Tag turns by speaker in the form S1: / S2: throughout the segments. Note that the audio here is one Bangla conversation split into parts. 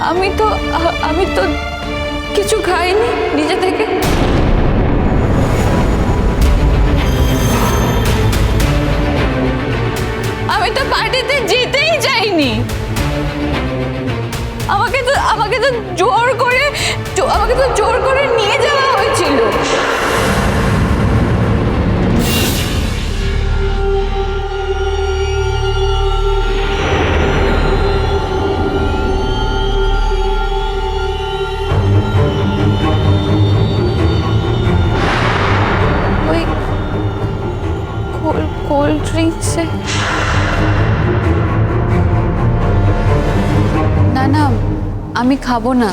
S1: আমি তো কিছু খাইনি নিজে থেকে। আমি তো পার্টিতে যেতেই চাইনি। আমাকে তো জোর করে নিয়ে যাওয়া হয়েছিল। ওই কোল্ড ড্রিঙ্কসে। না, আমি খাবো না।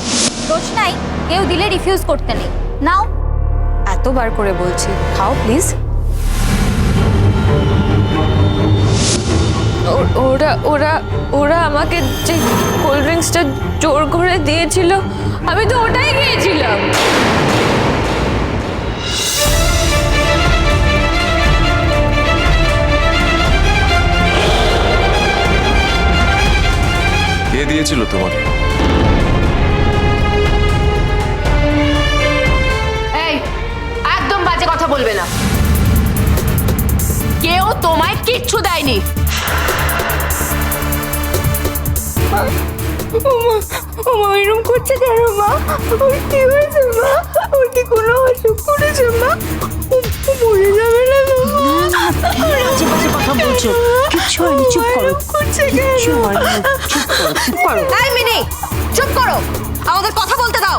S2: দোষ নাই, কেউ দিলে রিফিউজ করতে নেই। নাও।
S3: এতবার করে বলছি, খাও প্লিজ।
S1: ওরা আমাকে যে কোল্ড ড্রিঙ্কসটা জোর করে দিয়েছিল, আমি তো ওটাই খেয়েছিলাম।
S4: কে দিয়েছিল তোমাকে?
S5: এই, একদম বাজে কথা বলবে না। কেউ তোমায় কিচ্ছু দেয়নি।
S1: ওমা এরকম করছে কেন মা? ওর কি হয়েছে মা? ওর কি কোনো অসুখ করেছে মা? ও মরে যাবে না তো মা?
S3: বাজে বাজে কথা বলছো। কিচ্ছু হয়নি, চুপ করো। কিচ্ছু হয়নি, চুপ করো।
S5: এই মিনি, চুপ করো, আমাদের কথা বলতে দাও।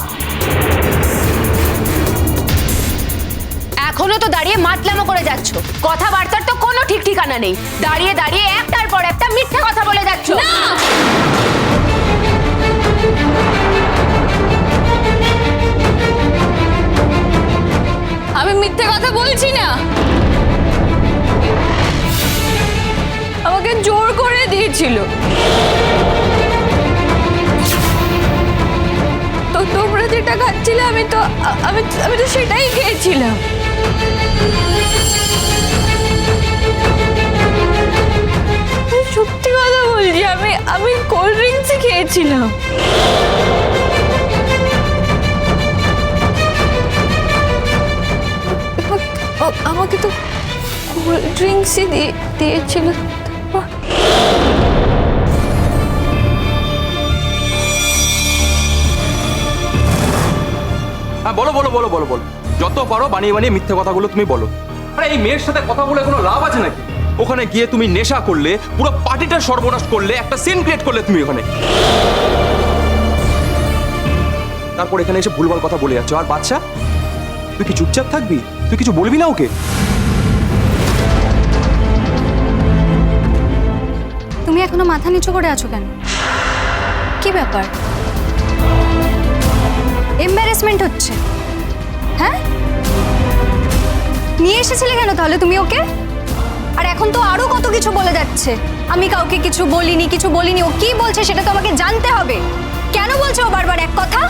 S5: এখনো তো দাঁড়িয়ে মাতলামো করে যাচ্ছ। কথাবার্তার তো কোনো ঠিক ঠিকানা নেই। দাঁড়িয়ে দাঁড়িয়ে একটার পর একটা মিথ্যা কথা বলে যাচ্ছ।
S1: না, আমি মিথ্যে কথা বলছি না। আমাকে জোর করে দিয়েছিল। তো তোমরা যেটা খাচ্ছিলে আমি তো সেটাই খেয়েছিলাম। সত্যি কথা বলছি, আমি কোল্ড ড্রিঙ্কসই খেয়েছিলাম। আমাকে তো কোল্ড ড্রিঙ্কসই দিয়েছিল।
S6: হ্যাঁ, বলো বলো বলো বলো বলো, যত পারো বানিয়ে বানিয়ে মিথ্যে কথাগুলো তুমি বলো। আরে এই মেয়ের সাথে কথা বলে কোনো লাভ আছে নাকি? ওখানে গিয়ে তুমি নেশা করলে, পুরো পার্টিটা সর্বনাশ করলে, একটা সিন ক্রিয়েট করলে তুমি ওখানে। তারপর এখানে এসে ভুলভাল কথা বলে যাচ্ছ। আর বাচ্চা, তুই কি চুপচাপ থাকবি? তুই কিছু বলবি না ওকে?
S2: তুমি এখনো মাথা নিচু করে আছো কেন? কি ব্যাপার? এম্বারেসমেন্ট হচ্ছে? হ্যাঁ, নিয়ে এসেছিলে কেন তাহলে তুমি ওকে? আর এখন তো আরো কত কিছু বলে যাচ্ছে। আমি কাউকে কিছু বলিনি। ও কি বলছে সেটা তো আমাকে জানতে হবে। কেন বলছে ও বারবার এক কথা?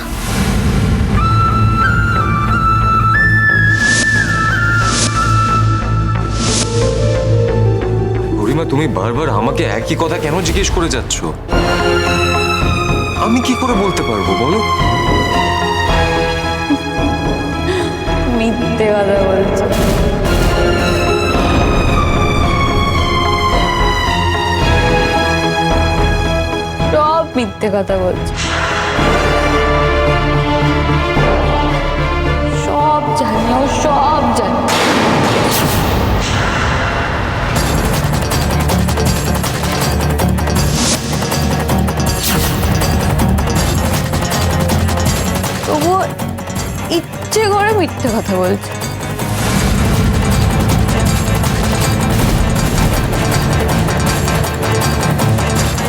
S4: গরিমা, তুমি বারবার আমাকে একই কথা কেন জিজ্ঞেস করে যাচ্ছ? আমি কি করে বলতে পারবো বলো?
S1: মিথ্যে কথা বলছে। সব মিথ্যে কথা বলছে। সব জানি, ও সব জানি। তবুও ইচ্ছে করে মিথ্যে কথা বলছে।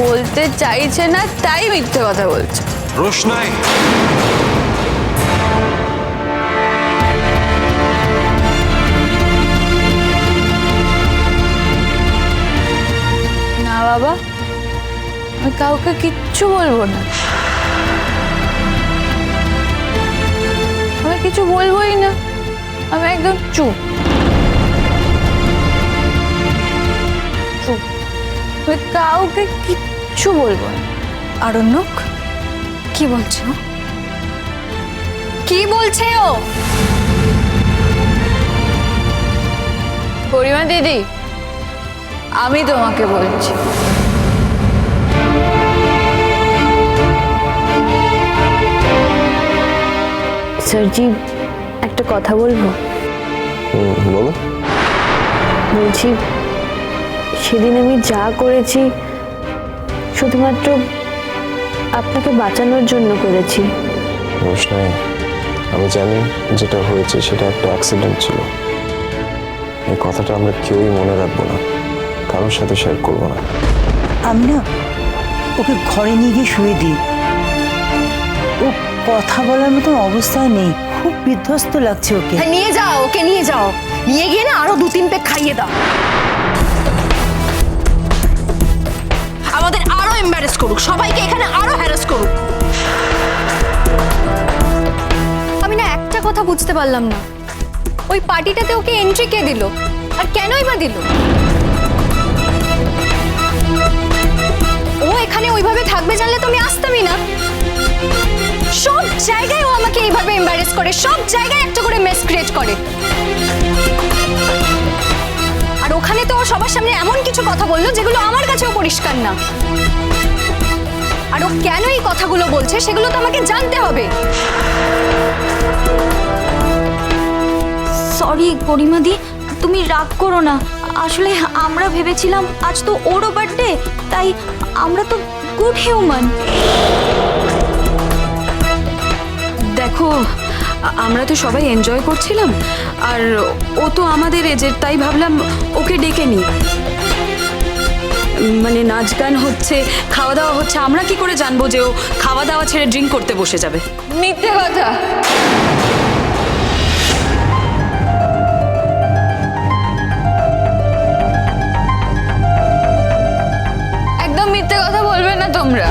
S1: বলতে চাইছে না তাই মিথ্যে কথা বলছে।
S4: রোশনাই,
S1: না বাবা, আমি কাউকে কিচ্ছু বলবো না। আমি কিছু বলবোই না। আমি একদম চুপ। আমি কাউকে কিচ্ছু বলবো না।
S2: আরণ্যক, কি বলছো? কি বলছে ও?
S1: পরিমা দিদি, আমি তোমাকে বলছি,
S7: স্যারজি একটা কথা বলবো?
S8: বলো।
S7: বলছি সেদিন আমি যা করেছি শুধুমাত্র আপনাকে বাঁচানোর জন্য করেছি।
S8: রোশনাই, আমি জানি যেটা হয়েছে সেটা একটা অ্যাক্সিডেন্ট ছিল। এই কথাটা আমরা কেউই মনে রাখবো না, কারোর সাথে শেয়ার করবো না।
S3: আমি না ওকে ঘরে নিয়ে গিয়ে শুয়ে দিই। ও কথা বলার মতো অবস্থায় নেই, খুব বিধ্বস্ত লাগছে ওকে।
S2: হ্যাঁ, নিয়ে যাও, ওকে নিয়ে যাও, নিয়ে গিয়ে না আরো 2-3 পেক খাইয়ে দাও। আমাদের আরো এম্বারেস করুক, সবাইকে এখানে আরো হ্যারাস করুক। আমি না একটা কথা বুঝতে পারলাম না, ওই পার্টিটাতে ওকে এন্ট্রি কে দিল, আর কেনই বা দিল? ও এখানে ওইভাবে থাকবে জানলে তো আমি আসতামই না। সব জায়গায় ও আমাকে এইভাবে এম্বারেস করে, সব জায়গায় একটা করে মেস ক্রিয়েট করে। আর ওখানে তো ও সবার সামনে এমন কিছু কথা বললো যেগুলো আমার কাছেও পরিষ্কার না। আর ও কেন এই কথাগুলো বলছে সেগুলো তো আমাকে জানতে হবে।
S9: সরি গরিমাদি, তুমি রাগ করো না। আসলে আমরা ভেবেছিলাম আজ তো ওরও বার্থডে, তাই আমরা তো গুড হিউম্যান।
S1: দেখো আমরা তো সবাই এনজয় করছিলাম, আর ও তো আমাদের এজের, তাই ভাবলাম ওকে ডেকে নিই। মানে নাচ গান হচ্ছে, খাওয়া দাওয়া হচ্ছে, আমরা কি করে জানবো যে ও খাওয়া দাওয়া ছেড়ে ড্রিঙ্ক করতে বসে যাবে? মিথ্যে কথা। একদম মিথ্যে কথা বলবে না তোমরা।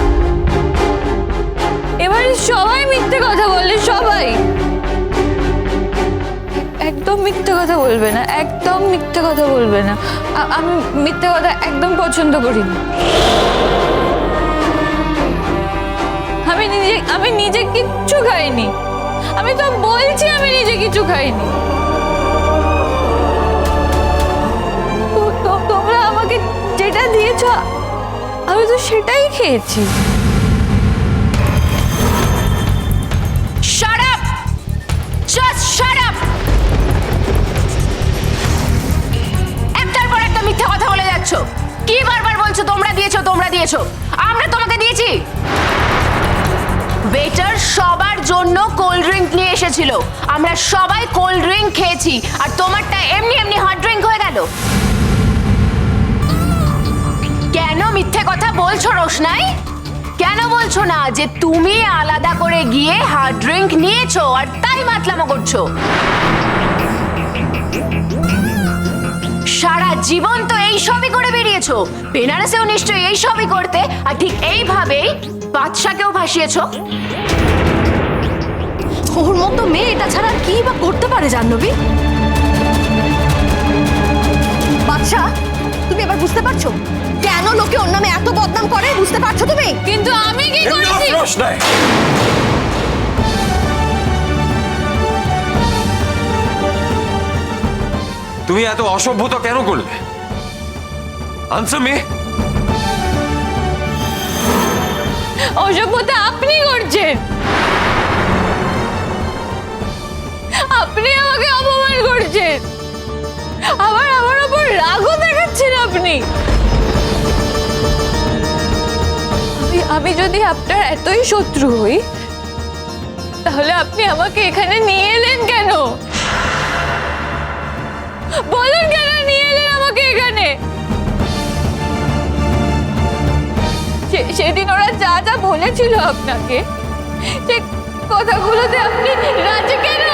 S1: এবারে সবাই মিথ্যে কথা বলে, সবাই। একদম মিথ্যে কথা বলবে না, একদম মিথ্যে কথা বলবে না। আমি মিথ্যে কথা একদম পছন্দ করি না। আমি নিজে কিচ্ছু খাইনি। আমি তো বলছি আমি নিজে কিছু খাইনি। তোমরা আমাকে যেটা দিয়েছো আমি তো সেটাই খেয়েছি।
S5: Shut up! Just shut up! একটার পর একটা মিথ্যা কথা বলে যাচ্ছ। কি বারবার বলছো তোমরা দিয়েছো, তোমরা দিয়েছো? আমরা তোমাকে দিয়েছি? ওয়েটার সবার জন্য কোল্ড ড্রিঙ্ক নিয়ে এসেছিল, আমরা সবাই কোল্ড ড্রিঙ্ক খেয়েছি, আর তোমারটা এমনি এমনি হট ড্রিঙ্ক হয়ে গেল। কেন মিথ্যে কথা বলছো রোশনাই? কেন বলছো না যে তুমি আলাদা করে গিয়ে হার্ড ড্রিঙ্ক নিয়েছো আর তাই মাতলামো করছো? সারা জীবন তো এই সবই করে বেরিয়েছো, বেনারসেও নিশ্চয়ই এই সবই করতে, আর ঠিক এইভাবেই বাদশাকেও ভাসিয়েছো।
S2: ওর মতো মেয়ে এটা ছাড়া আর কি বা করতে পারে জাহ্নবী? বাদশা, তুমি এবার বুঝতে পারছো কেন লোকে ওর নামে এত বদনাম করে? বুঝতে পারছো তুমি?
S1: কিন্তু আমি কি করেছি?
S4: তুমি এত অসভ্যতা কেন করলে? Answer me.
S1: অসভ্যতা আপনি করছেন। আপনি আমাকে অপমান করছেন, আবার আমার উপর রাগও দেখাচ্ছেন আপনি। আমি যদি আপনার এতই শত্রু হই, তাহলে আপনি আমাকে এখানে নিয়ে এলেন কেন? বলুন কেন নিয়ে এলেন আমাকে এখানে? সেদিন ওরা যা যা বলেছিল আপনাকে, সে কথাগুলোতে আপনি রাজি কেন